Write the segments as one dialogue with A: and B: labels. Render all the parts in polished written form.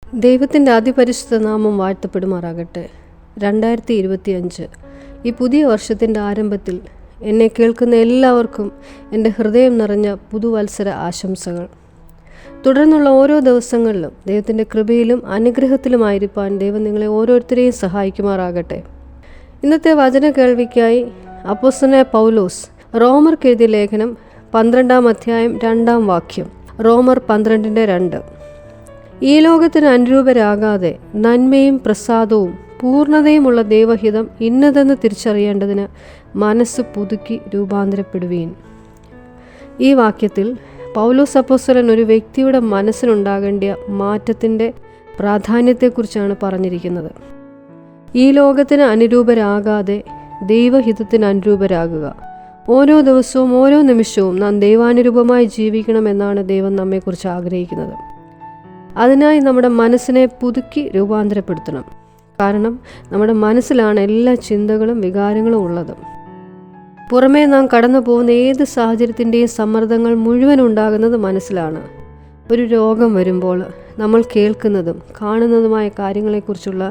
A: ദൈവത്തിൻ്റെ അതിപരിശുദ്ധ നാമം വാഴ്ത്തപ്പെടുമാറാകട്ടെ. 2025 ഈ പുതിയ വർഷത്തിൻ്റെ ആരംഭത്തിൽ എന്നെ കേൾക്കുന്ന എല്ലാവർക്കും എൻ്റെ ഹൃദയം നിറഞ്ഞ പുതുവത്സര ആശംസകൾ. തുടർന്നുള്ള ഓരോ ദിവസങ്ങളിലും ദൈവത്തിൻ്റെ കൃപയിലും അനുഗ്രഹത്തിലുമായിരിക്കാൻ ദൈവം നിങ്ങളെ ഓരോരുത്തരെയും സഹായിക്കുമാറാകട്ടെ. ഇന്നത്തെ വചന കേൾവിക്കായി അപ്പോസ്തലനായ പൗലോസ് റോമർക്ക് എഴുതിയ ലേഖനം 12-ാം അധ്യായം 2-ാം വാക്യം. റോമർ 12:2. ഈ ലോകത്തിന് അനുരൂപരാകാതെ നന്മയും പ്രസാദവും പൂർണ്ണതയുമുള്ള ദൈവഹിതം ഇന്നതെന്ന് തിരിച്ചറിയേണ്ടതിന് മനസ്സ് പുതുക്കി രൂപാന്തരപ്പെടുവീൻ. ഈ വാക്യത്തിൽ പൗലോസ് അപ്പോസ്തലൻ ഒരു വ്യക്തിയുടെ മനസ്സിനുണ്ടാകേണ്ട മാറ്റത്തിൻ്റെ പ്രാധാന്യത്തെക്കുറിച്ചാണ് പറഞ്ഞിരിക്കുന്നത്. ഈ ലോകത്തിന് അനുരൂപരാകാതെ ദൈവഹിതത്തിന് അനുരൂപരാകുക. ഓരോ ദിവസവും ഓരോ നിമിഷവും നാം ദൈവാനുരൂപമായി ജീവിക്കണമെന്നാണ് ദൈവം നമ്മെക്കുറിച്ച് ആഗ്രഹിക്കുന്നത്. അതിനായി നമ്മുടെ മനസ്സിനെ പുതുക്കി രൂപാന്തരപ്പെടുത്തണം. കാരണം നമ്മുടെ മനസ്സിലാണ് എല്ലാ ചിന്തകളും വികാരങ്ങളും ഉള്ളത്. പുറമേ നാം കടന്നു പോകുന്ന ഏത് സാഹചര്യത്തിൻ്റെയും സമ്മർദ്ദങ്ങൾ മുഴുവൻ ഉണ്ടാകുന്നത് മനസ്സിലാണ്. ഒരു രോഗം വരുമ്പോൾ നമ്മൾ കേൾക്കുന്നതും കാണുന്നതുമായ കാര്യങ്ങളെക്കുറിച്ചുള്ള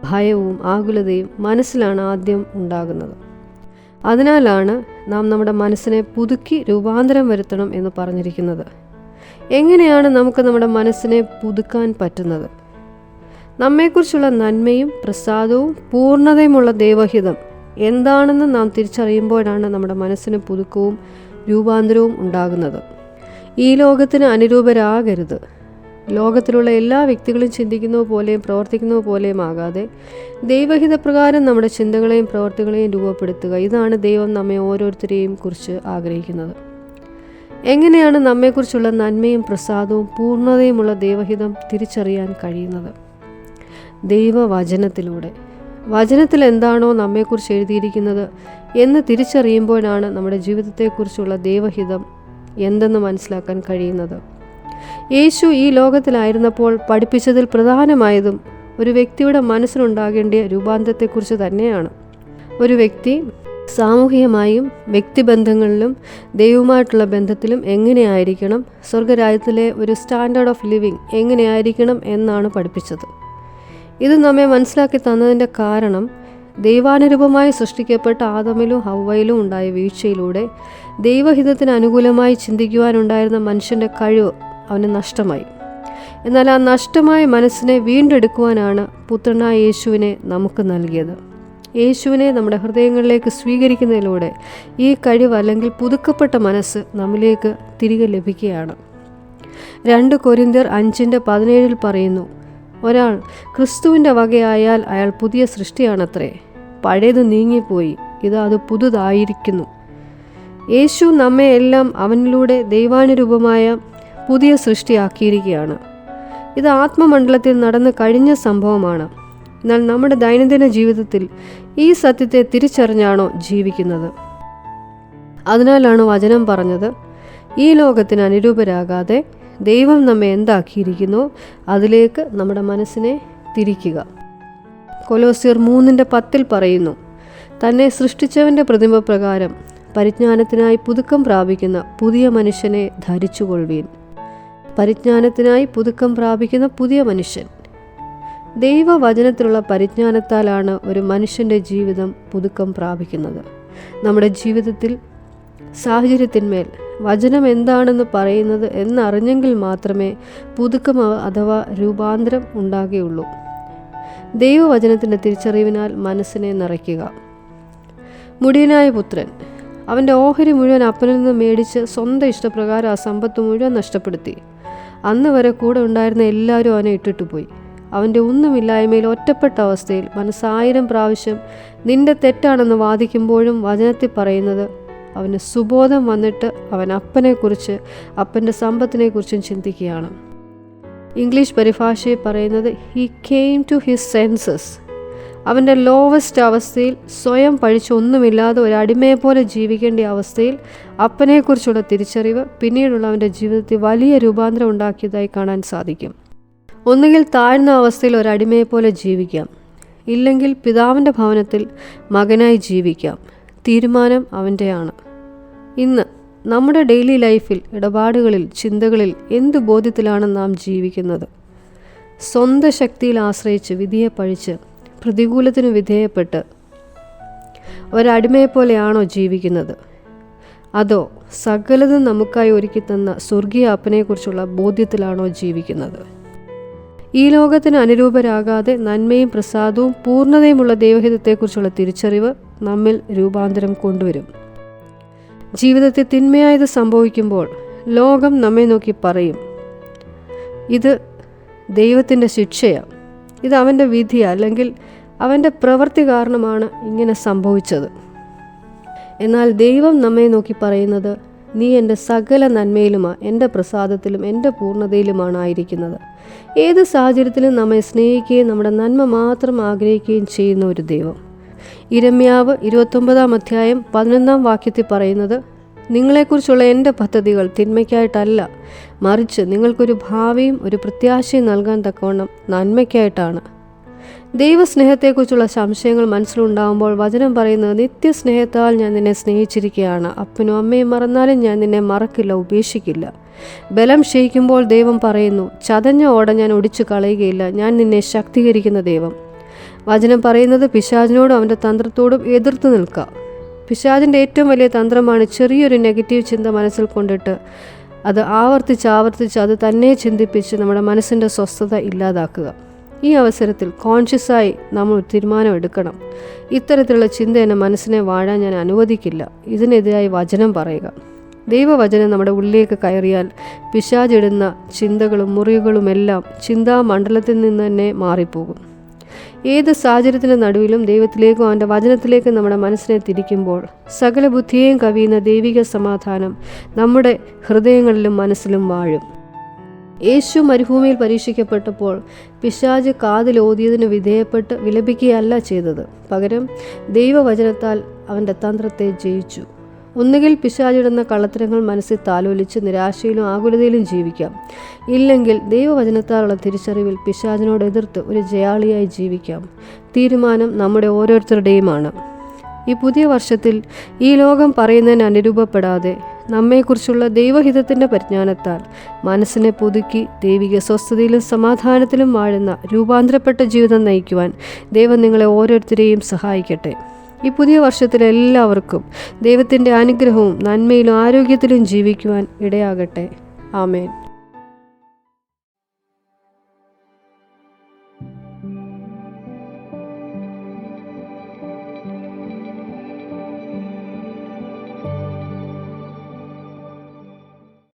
A: ഭയവും ആകുലതയും മനസ്സിലാണ് ആദ്യം ഉണ്ടാകുന്നത്. അതിനാലാണ് നാം നമ്മുടെ മനസ്സിനെ പുതുക്കി രൂപാന്തരം വരുത്തണം എന്ന് പറഞ്ഞിരിക്കുന്നത്. എങ്ങനെയാണ് നമുക്ക് നമ്മുടെ മനസ്സിനെ പുതുക്കാൻ പറ്റുന്നത്? നമ്മെക്കുറിച്ചുള്ള നന്മയും പ്രസാദവും പൂർണ്ണതയുമുള്ള ദൈവഹിതം എന്താണെന്ന് നാം തിരിച്ചറിയുമ്പോഴാണ് നമ്മുടെ മനസ്സിന് പുതുക്കവും രൂപാന്തരവും ഉണ്ടാകുന്നത്. ഈ ലോകത്തിന് അനുരൂപരാകരുത്. ലോകത്തിലുള്ള എല്ലാ വ്യക്തികളും ചിന്തിക്കുന്നത് പോലെയും പ്രവർത്തിക്കുന്നത് പോലെയും ആകാതെ ദൈവഹിതപ്രകാരം നമ്മുടെ ചിന്തകളെയും പ്രവർത്തികളെയും രൂപപ്പെടുത്തുക. ഇതാണ് ദൈവം നമ്മെ ഓരോരുത്തരെയും കുറിച്ച് ആഗ്രഹിക്കുന്നത്. എങ്ങനെയാണ് നമ്മെക്കുറിച്ചുള്ള നന്മയും പ്രസാദവും പൂർണ്ണതയുമുള്ള ദൈവഹിതം തിരിച്ചറിയാൻ കഴിയുന്നത്? ദൈവവചനത്തിലൂടെ. വചനത്തിൽ എന്താണോ നമ്മെക്കുറിച്ച് എഴുതിയിരിക്കുന്നത് എന്ന് തിരിച്ചറിയുമ്പോഴാണ് നമ്മുടെ ജീവിതത്തെക്കുറിച്ചുള്ള ദൈവഹിതം എന്തെന്ന് മനസ്സിലാക്കാൻ കഴിയുന്നത്. യേശു ഈ ലോകത്തിലായിരുന്നപ്പോൾ പഠിപ്പിച്ചതിൽ പ്രധാനമായതും ഒരു വ്യക്തിയുടെ മനസ്സിനുണ്ടാകേണ്ട രൂപാന്തരത്തെക്കുറിച്ച് തന്നെയാണ്. ഒരു വ്യക്തി സാമൂഹികമായും വ്യക്തിബന്ധങ്ങളിലും ദൈവവുമായിട്ടുള്ള ബന്ധത്തിലും എങ്ങനെയായിരിക്കണം, സ്വർഗരാജ്യത്തിലെ ഒരു സ്റ്റാൻഡേർഡ് ഓഫ് ലിവിങ് എങ്ങനെയായിരിക്കണം എന്നാണ് പഠിപ്പിച്ചത്. ഇത് നമ്മെ മനസ്സിലാക്കി തന്നതിൻ്റെ കാരണം ദൈവാനുരൂപമായി സൃഷ്ടിക്കപ്പെട്ട ആദമിലും ഹവ്വയിലും ഉണ്ടായ വീഴ്ചയിലൂടെ ദൈവഹിതത്തിന് അനുകൂലമായി ചിന്തിക്കുവാനുണ്ടായിരുന്ന മനുഷ്യൻ്റെ കഴിവ് അവന് നഷ്ടമായി. എന്നാൽ ആ നഷ്ടമായ മനസ്സിനെ വീണ്ടെടുക്കുവാനാണ് പുത്രനായ യേശുവിനെ നമുക്ക് നൽകിയത്. യേശുവിനെ നമ്മുടെ ഹൃദയങ്ങളിലേക്ക് സ്വീകരിക്കുന്നതിലൂടെ ഈ കഴിവ് അല്ലെങ്കിൽ പുതുക്കപ്പെട്ട മനസ്സ് നമ്മിലേക്ക് തിരികെ ലഭിക്കുകയാണ്. 2 കൊരിന്ത്യർ 5:17 പറയുന്നു, ഒരാൾ ക്രിസ്തുവിൻ്റെ വകയായാൽ അയാൾ പുതിയ സൃഷ്ടിയാണത്രേ, പഴയത് നീങ്ങിപ്പോയി, അത് പുതുതായിരിക്കുന്നു. യേശു നമ്മെ എല്ലാം അവനിലൂടെ ദൈവാനുരൂപമായ പുതിയ സൃഷ്ടിയാക്കിയിരിക്കുകയാണ്. ഇത് ആത്മമണ്ഡലത്തിൽ നടന്നു കഴിഞ്ഞ സംഭവമാണ്. എന്നാൽ നമ്മുടെ ദൈനംദിന ജീവിതത്തിൽ ഈ സത്യത്തെ തിരിച്ചറിഞ്ഞാണോ ജീവിക്കുന്നത്? അതിനാലാണ് വചനം പറഞ്ഞത്, ഈ ലോകത്തിന് അനുരൂപരാകാതെ ദൈവം നമ്മെ എന്താക്കിയിരിക്കുന്നോ അതിലേക്ക് നമ്മുടെ മനസ്സിനെ തിരിക്കുക. കൊലോസ്യർ 3:10 പറയുന്നു, തന്നെ സൃഷ്ടിച്ചവൻ്റെ പ്രതിമ പ്രകാരം പരിജ്ഞാനത്തിനായി പുതുക്കം പ്രാപിക്കുന്ന പുതിയ മനുഷ്യനെ ധരിച്ചുകൊള്ളുവീൻ. പരിജ്ഞാനത്തിനായി പുതുക്കം പ്രാപിക്കുന്ന പുതിയ മനുഷ്യൻ. ദൈവവചനത്തിലുള്ള പരിജ്ഞാനത്താലാണ് ഒരു മനുഷ്യൻ്റെ ജീവിതം പുതുക്കം പ്രാപിക്കുന്നത്. നമ്മുടെ ജീവിതത്തിൽ സാഹചര്യത്തിന്മേൽ വചനം എന്താണെന്ന് പറയുന്നത് എന്നറിഞ്ഞെങ്കിൽ മാത്രമേ പുതുക്കം അഥവാ രൂപാന്തരം ഉണ്ടാകുകയുള്ളൂ. ദൈവവചനത്തിൻ്റെ തിരിച്ചറിവിനാൽ മനസ്സിനെ നിറയ്ക്കുക. മുടിയനായ പുത്രൻ അവൻ്റെ ഓഹരി മുഴുവൻ അപ്പനിൽ നിന്ന് മേടിച്ച് സ്വന്തം ഇഷ്ടപ്രകാരം ആ സമ്പത്ത് മുഴുവൻ നഷ്ടപ്പെടുത്തി. അന്ന് വരെ കൂടെ ഉണ്ടായിരുന്ന എല്ലാവരും അവനെ ഇട്ടിട്ട് പോയി. അവൻ്റെ ഒന്നുമില്ലായ്മയിൽ ഒറ്റപ്പെട്ട അവസ്ഥയിൽ മനസ്സ് 1000 പ്രാവശ്യം നിന്റെ തെറ്റാണെന്ന് വാദിക്കുമ്പോഴും വചനത്തിൽ പറയുന്നത് അവന് സുബോധം വന്നിട്ട് അവൻ അപ്പനെക്കുറിച്ച് അപ്പൻ്റെ സമ്പത്തിനെക്കുറിച്ചും ചിന്തിക്കുകയാണ്. ഇംഗ്ലീഷ് പരിഭാഷയിൽ പറയുന്നത് he came to his senses. അവൻ്റെ ലോവസ്റ്റ് അവസ്ഥയിൽ സ്വയം പഴിച്ചൊന്നുമില്ലാതെ ഒരു അടിമയെപ്പോലെ ജീവിക്കേണ്ട അവസ്ഥയിൽ അപ്പനെക്കുറിച്ചുള്ള തിരിച്ചറിവ് പിന്നീടുള്ള അവൻ്റെ ജീവിതത്തിൽ വലിയ രൂപാന്തരം ഉണ്ടാക്കിയതായി കാണാൻ സാധിക്കും. ഒന്നുകിൽ താഴ്ന്ന അവസ്ഥയിൽ ഒരു അടിമയെപ്പോലെ ജീവിക്കാം, ഇല്ലെങ്കിൽ പിതാവിൻ്റെ ഭവനത്തിൽ മകനായി ജീവിക്കാം. തീരുമാനം അവൻ്റെയാണ്. ഇന്ന് നമ്മുടെ ഡെയിലി ലൈഫിൽ, ഇടപാടുകളിൽ, ചിന്തകളിൽ എന്ത് ബോധ്യത്തിലാണ് നാം ജീവിക്കുന്നത്? സ്വന്തം ശക്തിയിൽ ആശ്രയിച്ച് വിധിയെ പഴിച്ച് പ്രതികൂലത്തിന് വിധേയപ്പെട്ട് ഒരടിമയെപ്പോലെയാണോ ജീവിക്കുന്നത്? അതോ സകലതും നമുക്കായി ഒരുക്കിത്തന്ന സ്വർഗീയ അപ്പനെക്കുറിച്ചുള്ള ബോധ്യത്തിലാണോ ജീവിക്കുന്നത്? ഈ ലോകത്തിന് അനുരൂപരാകാതെ നന്മയും പ്രസാദവും പൂർണ്ണതയുമുള്ള ദൈവഹിതത്തെക്കുറിച്ചുള്ള തിരിച്ചറിവ് നമ്മിൽ രൂപാന്തരം കൊണ്ടുവരും. ജീവിതത്തിൽ തിന്മയായത് സംഭവിക്കുമ്പോൾ ലോകം നമ്മെ നോക്കി പറയും, ഇത് ദൈവത്തിൻ്റെ ശിക്ഷയാണ്, ഇത് അവൻ്റെ വിധിയാണ്, അല്ലെങ്കിൽ അവൻ്റെ പ്രവൃത്തി കാരണമാണ് ഇങ്ങനെ സംഭവിച്ചത്. എന്നാൽ ദൈവം നമ്മെ നോക്കി പറയുന്നത്, നീ എൻ്റെ സകല നന്മയിലുമാണ്, എൻ്റെ പ്രസാദത്തിലും എൻ്റെ പൂർണ്ണതയിലുമാണ് ആയിരിക്കുന്നത്. ഏത് സാഹചര്യത്തിലും നമ്മെ സ്നേഹിക്കുകയും നമ്മുടെ നന്മ മാത്രം ആഗ്രഹിക്കുകയും ചെയ്യുന്ന ഒരു ദൈവം. ഇരമ്യാവ് 29 അധ്യായം 11 വാക്യത്തിൽ പറയുന്നത്, നിങ്ങളെക്കുറിച്ചുള്ള എൻ്റെ പദ്ധതികൾ തിന്മയ്ക്കായിട്ടല്ല, മറിച്ച് നിങ്ങൾക്കൊരു ഭാവിയും ഒരു പ്രത്യാശയും നൽകാൻ തക്കവണ്ണം നന്മയ്ക്കായിട്ടാണ്. ദൈവസ്നേഹത്തെക്കുറിച്ചുള്ള സംശയങ്ങൾ മനസ്സിലുണ്ടാകുമ്പോൾ വചനം പറയുന്നത്, നിത്യസ്നേഹത്താൽ ഞാൻ നിന്നെ സ്നേഹിച്ചിരിക്കുകയാണ്, അപ്പനും അമ്മയും മറന്നാലും ഞാൻ നിന്നെ മറക്കില്ല, ഉപേക്ഷിക്കില്ല. ബലം ക്ഷയിക്കുമ്പോൾ ദൈവം പറയുന്നു, ചതഞ്ഞ ഓട ഞാൻ ഒടിച്ചു കളയുകയില്ല, ഞാൻ നിന്നെ ശക്തീകരിക്കുന്ന ദൈവം. വചനം പറയുന്നത്, പിശാചിനോടും അവൻ്റെ തന്ത്രത്തോടും എതിർത്ത് നിൽക്കുക. പിശാചിൻ്റെ ഏറ്റവും വലിയ തന്ത്രമാണ് ചെറിയൊരു നെഗറ്റീവ് ചിന്ത മനസ്സിൽ കൊണ്ടിട്ട് അത് ആവർത്തിച്ച് അത് തന്നെ ചിന്തിപ്പിച്ച് നമ്മുടെ മനസ്സിൻ്റെ സ്വസ്ഥത ഇല്ലാതാക്കുക. ഈ അവസരത്തിൽ കോൺഷ്യസായി നമ്മൾ തീരുമാനമെടുക്കണം, ഇത്തരത്തിലുള്ള ചിന്ത എൻ്റെ മനസ്സിനെ വാഴാൻ ഞാൻ അനുവദിക്കില്ല. ഇതിനെതിരായി വചനം പറയുക. ദൈവവചനം നമ്മുടെ ഉള്ളിലേക്ക് കയറിയാൽ പിശാചിടുന്ന ചിന്തകളും മുറിവുകളുമെല്ലാം ചിന്താമണ്ഡലത്തിൽ നിന്ന് തന്നെ മാറിപ്പോകും. ഏത് സാഹചര്യത്തിൻ്റെ നടുവിലും ദൈവത്തിലേക്കും അവൻ്റെ വചനത്തിലേക്കും നമ്മുടെ മനസ്സിനെ തിരിക്കുമ്പോൾ സകല ബുദ്ധിയെയും കവിയുന്ന ദൈവിക സമാധാനം നമ്മുടെ ഹൃദയങ്ങളിലും മനസ്സിലും വാഴും. യേശു മരുഭൂമിയിൽ പരീക്ഷിക്കപ്പെട്ടപ്പോൾ പിശാച് കാതിലോതിയതിന് വിധേയപ്പെട്ട് വിലപിക്കുകയല്ല ചെയ്തത്, പകരം ദൈവവചനത്താൽ അവൻ്റെ തന്ത്രത്തെ ജയിച്ചു. ഒന്നുകിൽ പിശാചിടുന്ന കള്ളത്തരങ്ങൾ മനസ്സിൽ താലോലിച്ച് നിരാശയിലും ആകുലതയിലും ജീവിക്കാം, ഇല്ലെങ്കിൽ ദൈവവചനത്താലുള്ള തിരിച്ചറിവിൽ പിശാചിനോട് എതിർത്ത് ഒരു ജയാളിയായി ജീവിക്കാം. തീരുമാനം നമ്മുടെ ഓരോരുത്തരുടെയുമാണ്. ഈ പുതിയ വർഷത്തിൽ ഈ ലോകം പറയുന്നതിന് അനുരൂപപ്പെടാതെ നമ്മെക്കുറിച്ചുള്ള ദൈവഹിതത്തിൻ്റെ പരിജ്ഞാനത്താൽ മനസ്സിനെ പുതുക്കി ദൈവിക സ്വസ്ഥതയിലും സമാധാനത്തിലും വാഴുന്ന രൂപാന്തരപ്പെട്ട ജീവിതം നയിക്കുവാൻ ദൈവം നിങ്ങളെ ഓരോരുത്തരെയും സഹായിക്കട്ടെ. ഈ പുതിയ വർഷത്തിൽ എല്ലാവർക്കും ദൈവത്തിൻ്റെ അനുഗ്രഹവും നന്മയിലും ആരോഗ്യത്തിലും ജീവിക്കുവാൻ ഇടയാകട്ടെ. ആമേൻ.